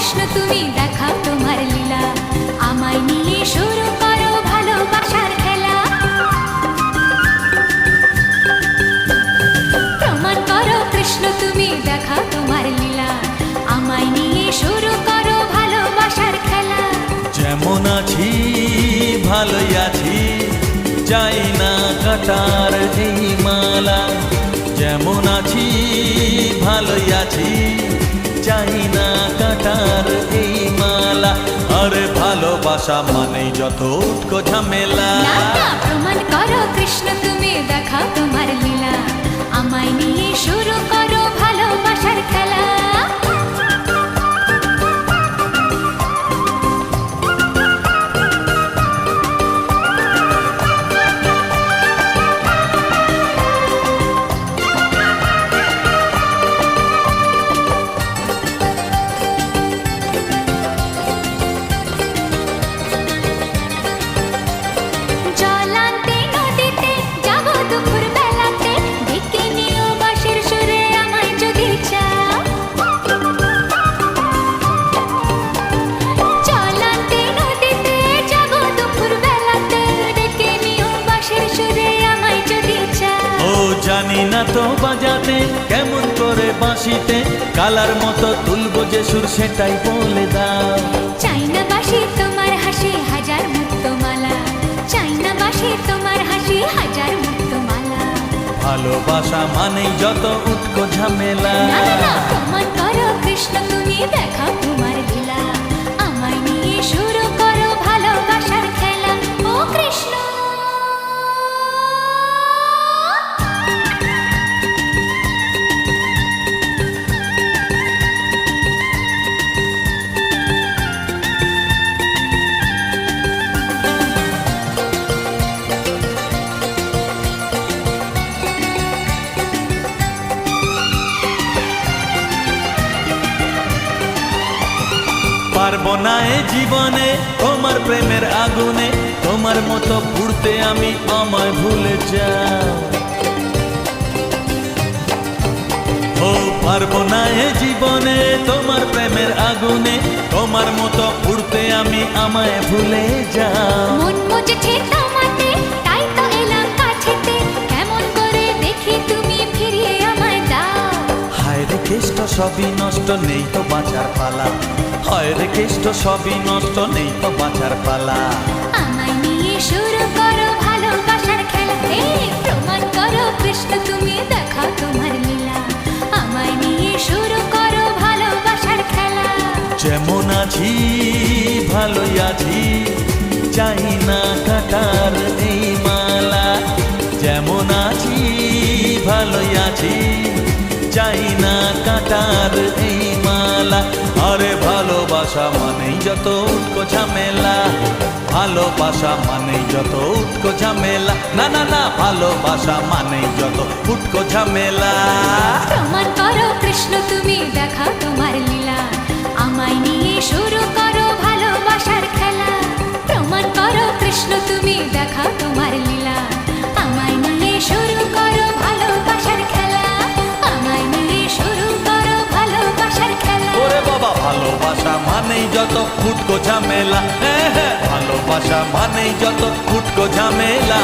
কৃষ্ণ তুমি দেখাও তোমার লীলা, আমায় নিয়ে শুরু করো ভালোবাসার খেলা। প্রমাণ করো কৃষ্ণ তুমি দেখাও তোমার লীলা, আমায় নিয়ে শুরু করো ভালোবাসার খেলা। যেমন আছি ভালোই আছি, চাই না কাটার এই মালা। যেমন আছি ভালোই আছি, চাই না কাটার এই মালা। আরে ভালোবাসা মানেই যত উটকো ঝামেলা। না না, প্রমাণ করো কৃষ্ণ তুমি দেখাও তোমার লীলা, আমায় নিয়ে শুরু করো ভালোবাসার খেলা। জানি না তো বাজাতে কেমন করে বাঁশিতে, কালার মতো তুলবো যে সুর সেটাই বলে দাও। চাই না বাঁশি তোমার হাসি হাজার মুক্তমালা, চাই না বাঁশি তোমার হাসি হাজার মুক্তমালা। ভালোবাসা মানেই যত উটকো ঝামেলা। না না না, প্রমাণ করো কৃষ্ণ তুমি দেখাও তোমার লীলা, আমায় নিয়ে শুরু করো ভালোবাসার খেলা। ও কৃষ্ণ পারবো না এ জীবনে তোমার প্রেমের আগুনে, তোমার মতো পুড়তে আমি আমায় ভুলে যাও। ও পারবো না এ জীবনে তোমার প্রেমের আগুনে, তোমার মতো পুড়তে আমি আমায় ভুলে যাও। মন মুজেছে তোমাতে তাই তো এলাম কাছেতে, কেমন করে দেখি তুমি ফিরিয়ে আমায় দাও। হায় রে কেষ্ট সবই নষ্ট নেই তো বাঁচার পালা, হায় রে কেষ্ট সবই নষ্ট নেই তো বাঁচার পালা। আমায় নিয়ে শুরু করো ভালোবাসার খেলা। প্রমাণ করো কৃষ্ণ তুমি দেখাও তোমার লীলা, আমায় নিয়ে শুরু করো ভালোবাসার খেলা। যেমন আছি ভালোই আছি, চাই না কাটার এই মালা। যেমন আছি ভালোই আছি, চাই না কাটার এই মালা। আরে ভালোবাসা মানেই যত উটকো ঝামেলা, ভালোবাসা মানেই যত উটকো ঝামেলা। না না না, ভালোবাসা মানেই যত উটকো ঝামেলা। প্রমাণ করো কৃষ্ণ তুমি দেখাও তোমার লীলা, আমায় নিয়ে শুরু করো ভালোবাসার খেলা। প্রমাণ করো কৃষ্ণ তুমি দেখাও তোমার লীলা, আমায় নিয়ে শুরু করো ভালোবাসার খেলা। আমায় নিয়ে শুরু করো ভালোবাসার খেলা। ওরে বাবা, ভালোবাসা মানেই যত উটকো ঝামেলা। হ্যাঁ হ্যাঁ, ভালোবাসা মানেই যত উটকো ঝামেলা।